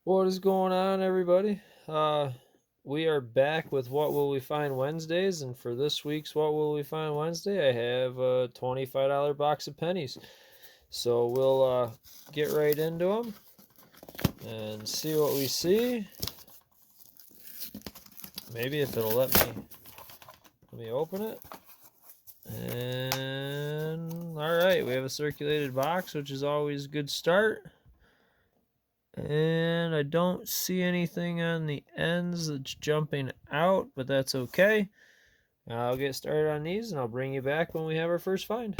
What is going on, everybody? We are back with What Will We Find Wednesdays, and for this week's What Will We Find Wednesday, I have a $25 box of pennies. So we'll get right into them and see what we see. Maybe if it'll let me open it. And all right, we have a circulated box, which is always a good start. And I don't see anything on the ends that's jumping out, but that's okay. I'll get started on these and I'll bring you back when we have our first find.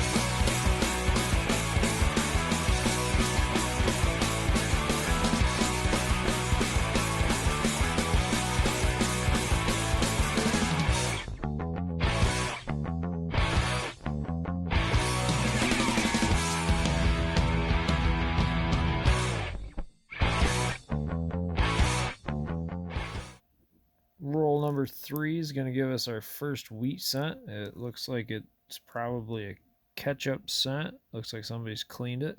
Roll number 3 is going to give us our first wheat scent. It looks like it's probably a ketchup scent. Looks like somebody's cleaned it.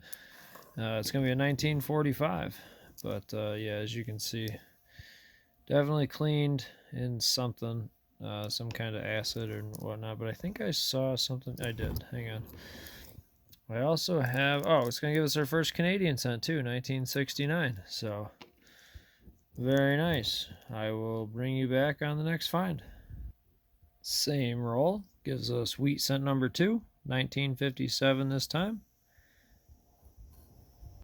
It's going to be a 1945. But yeah, as you can see, definitely cleaned in something, some kind of acid or whatnot. But I think I saw something. I did. Hang on. I also have, it's going to give us our first Canadian scent too, 1969. So very nice. I will bring you back on the next find. Same roll. Gives us wheat scent number 2, 1957 this time.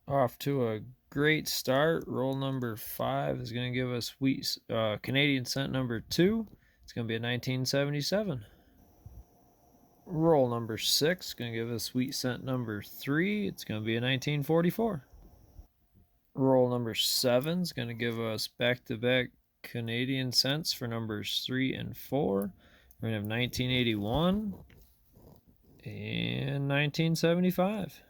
Off to a great start. Roll number 5 is going to give us wheat Canadian scent number 2. It's going to be a 1977. Roll number 6 is going to give us wheat scent number 3. It's going to be a 1944. Roll number 7 is going to give us back-to-back Canadian scents for numbers 3 and 4. We're going to have 1981 and 1975.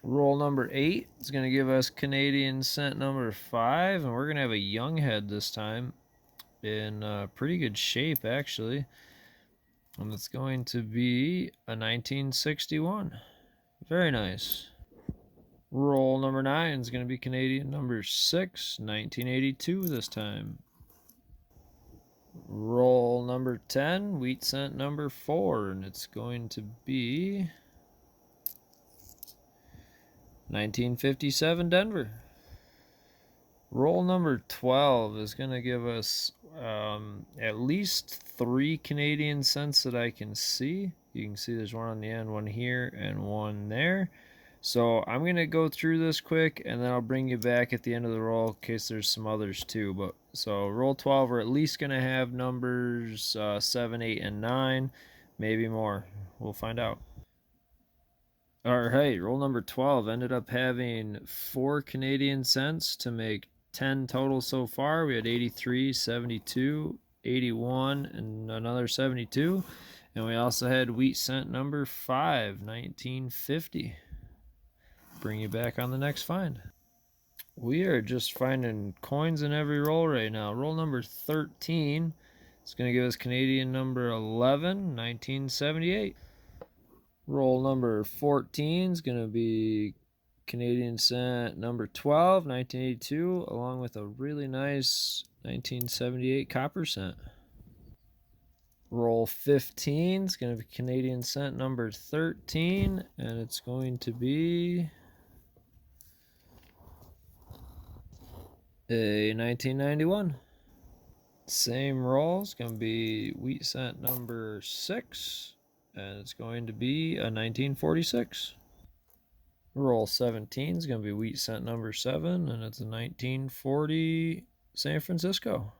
Roll number 8 is going to give us Canadian scent number 5, and we're going to have a young head this time in pretty good shape, actually. And it's going to be a 1961. Very nice. Roll number 9 is going to be Canadian number 6, 1982 this time. Roll number 10, wheat scent number 4, and it's going to be 1957 Denver. Roll number 12 is going to give us at least 3 Canadian scents that I can see. You can see there's one on the end, one here, and one there. So I'm going to go through this quick, and then I'll bring you back at the end of the roll in case there's some others too. But so roll 12, we're at least going to have numbers 7, 8, and 9, maybe more. We'll find out. All right, roll number 12 ended up having 4 Canadian cents to make 10 total so far. We had 83, 72, 81, and another 72. And we also had wheat cent number 5, 1950. Bring you back on the next find. We are just finding coins in every roll right now. Roll number 13 is going to give us Canadian number 11, 1978. Roll number 14 is going to be Canadian cent number 12, 1982, along with a really nice 1978 copper cent. Roll 15 is going to be Canadian cent number 13, and it's going to be a 1991. Same roll is going to be wheat cent number 6, and it's going to be a 1946. Roll 17 is going to be wheat cent number 7, and it's a 1940 San Francisco.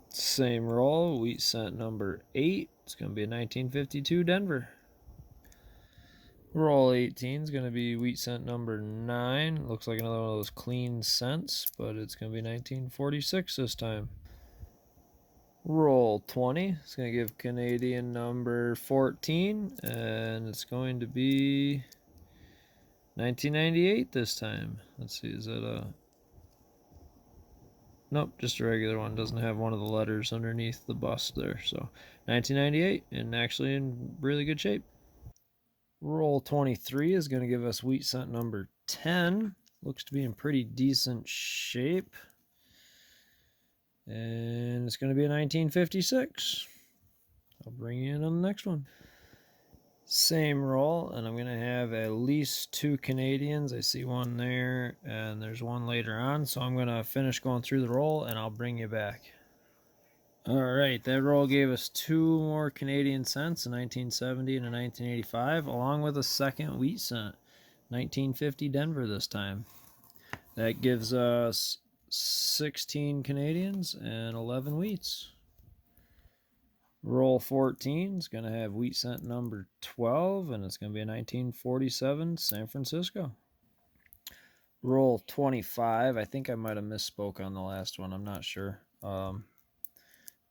Same roll, wheat cent number 8, it's going to be a 1952 Denver. Roll 18 is going to be wheat cent number 9. Looks like another one of those clean cents, but it's going to be 1946 this time. Roll 20 is going to give Canadian number 14, and it's going to be 1998 this time. Let's see, is that a... Nope, just a regular one. Doesn't have one of the letters underneath the bust there. So 1998, and actually in really good shape. Roll 23 is going to give us wheat cent number 10, looks to be in pretty decent shape. And it's going to be a 1956. I'll bring you in on the next one. Same roll, and I'm going to have at least 2 Canadians. I see one there, and there's one later on. So I'm going to finish going through the roll, and I'll bring you back. All right, that roll gave us 2 more Canadian cents, a 1970 and a 1985, along with a second wheat cent, 1950 Denver this time. That gives us 16 Canadians and 11 wheats. Roll 14 is going to have wheat cent number 12, and it's going to be a 1947 San Francisco. Roll 25. I think I might have misspoke on the last one. I'm not sure.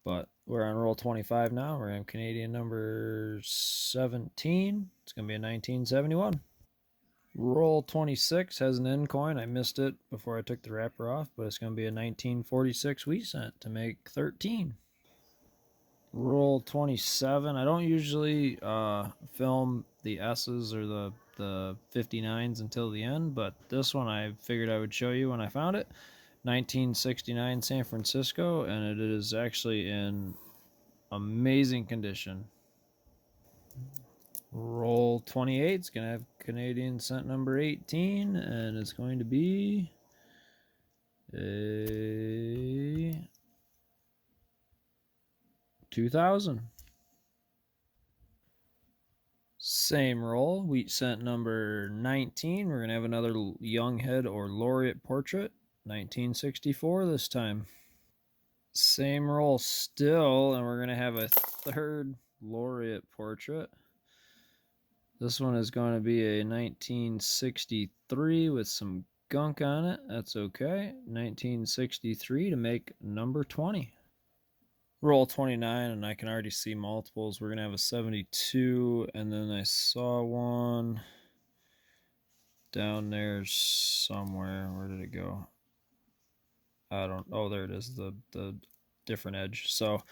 But we're on roll 25 now. We're on Canadian number 17. It's going to be a 1971. Roll 26 has an end coin. I missed it before I took the wrapper off, but it's going to be a 1946 wheat cent to make 13. Roll 27. I don't usually film the S's or the 59s until the end, but this one I figured I would show you when I found it. 1969 San Francisco, and it is actually in amazing condition. Roll 28 is going to have Canadian cent number 18, and it's going to be a 2000. Same roll, wheat cent number 19. We're going to have another young head or laureate portrait, 1964 this time. Same roll still, and we're going to have a third laureate portrait. This one is going to be a 1963 with some gunk on it. That's okay. 1963 to make number 20. Roll 29, and I can already see multiples. We're going to have a 72, and then I saw one down there somewhere. Where did it go? I don't. Oh, there it is. The different edge. So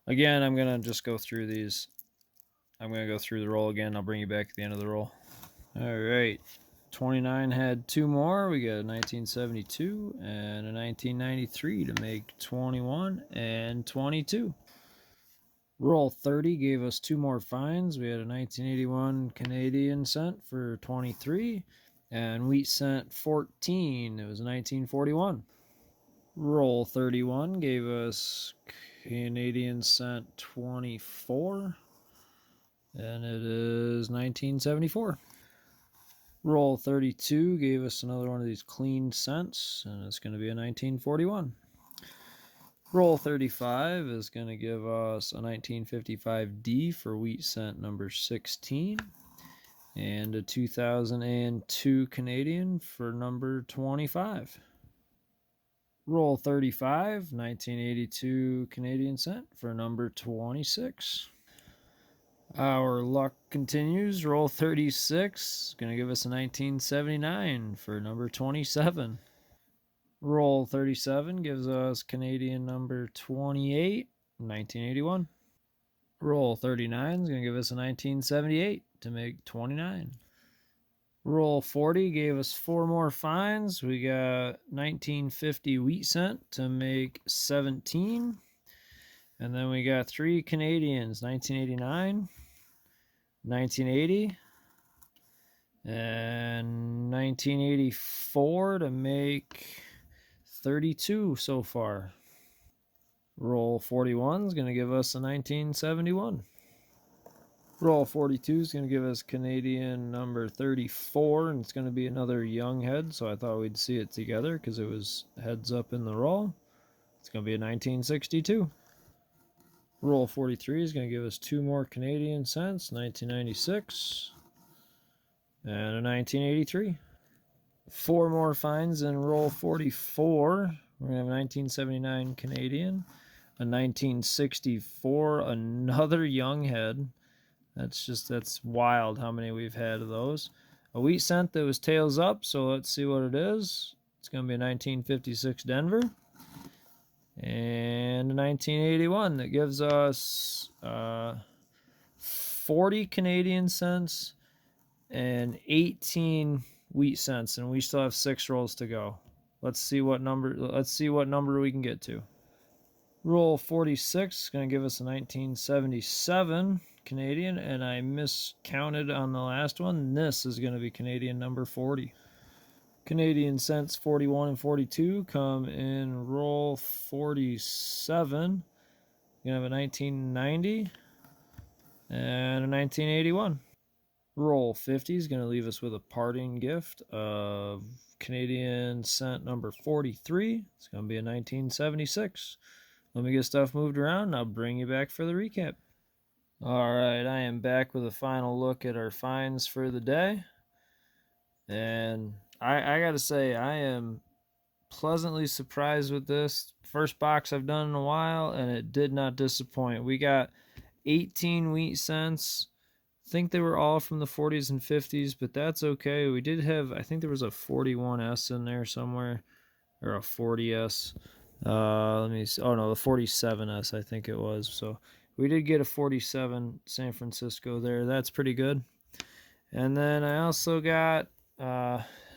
again, I'm going to just go through these. I'm going to go through the roll again. I'll bring you back at the end of the roll. All right. 29 had 2 more. We got a 1972 and a 1993 to make 21 and 22. Roll 30 gave us 2 more finds. We had a 1981 Canadian cent for 23 and wheat cent 14. It was 1941. Roll 31 gave us Canadian cent 24, and it is 1974. Roll 32 gave us another one of these clean cents, and it's going to be a 1941. Roll 35 is going to give us a 1955D for wheat cent number 16, and a 2002 Canadian for number 25. Roll 35, 1982 Canadian cent for number 26. Our luck continues. Roll 36, going to give us a 1979 for number 27. Roll 37 gives us Canadian number 28, 1981. Roll 39 is going to give us a 1978 to make 29. Roll 40 gave us 4 more finds. We got 1950 wheat cent to make 17. And then we got 3 Canadians, 1989, 1980, and 1984 to make 32 so far. Roll 41 is going to give us a 1971. Roll 42 is going to give us Canadian number 34, and it's going to be another young head, so I thought we'd see it together because it was heads up in the roll. It's going to be a 1962. Roll 43 is going to give us 2 more Canadian cents, 1996 and a 1983. 4 more finds in roll 44. We're going to have a 1979 Canadian, a 1964, another young head. That's wild how many we've had of those. A wheat cent that was tails up, so let's see what it is. It's going to be a 1956 Denver. And a 1981 that gives us 40 Canadian cents and 18 wheat cents, and we still have 6 rolls to go. Let's see what number we can get to. Roll 46 is going to give us a 1977 Canadian, and I miscounted on the last one. This is going to be Canadian number 40. Canadian cents 41 and 42 come in roll 47. You're going to have a 1990 and a 1981. Roll 50 is going to leave us with a parting gift of Canadian cent number 43. It's going to be a 1976. Let me get stuff moved around, and I'll bring you back for the recap. All right, I am back with a final look at our finds for the day. And I got to say, I am pleasantly surprised with this. First box I've done in a while, and it did not disappoint. We got 18 wheat cents. I think they were all from the 40s and 50s, but that's okay. We did have, I think there was a 41S in there somewhere, or a 40S. Let me see. Oh no, the 47S I think it was. So we did get a 47 San Francisco there. That's pretty good. And then I also got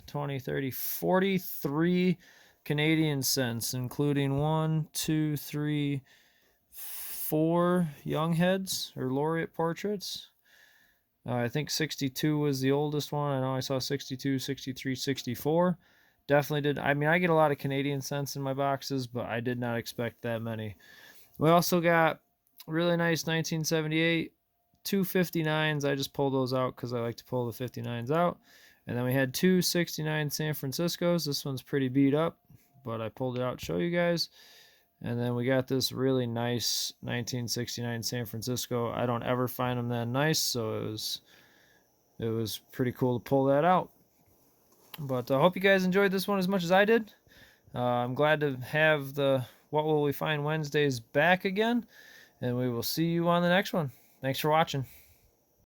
20, 30, 43 Canadian cents, including 1, 2, 3, 4 young heads or laureate portraits. I think 62 was the oldest one. I know I saw 62, 63, 64. Definitely did. I mean, I get a lot of Canadian cents in my boxes, but I did not expect that many. We also got really nice 1978, 259s. I just pulled those out because I like to pull the 59s out. And then we had 269 San Franciscos. This one's pretty beat up, but I pulled it out to show you guys. And then we got this really nice 1969 San Francisco. I don't ever find them that nice, so it was pretty cool to pull that out. But I hope you guys enjoyed this one as much as I did. I'm glad to have the What Will We Find Wednesdays back again, and we will see you on the next one. Thanks for watching.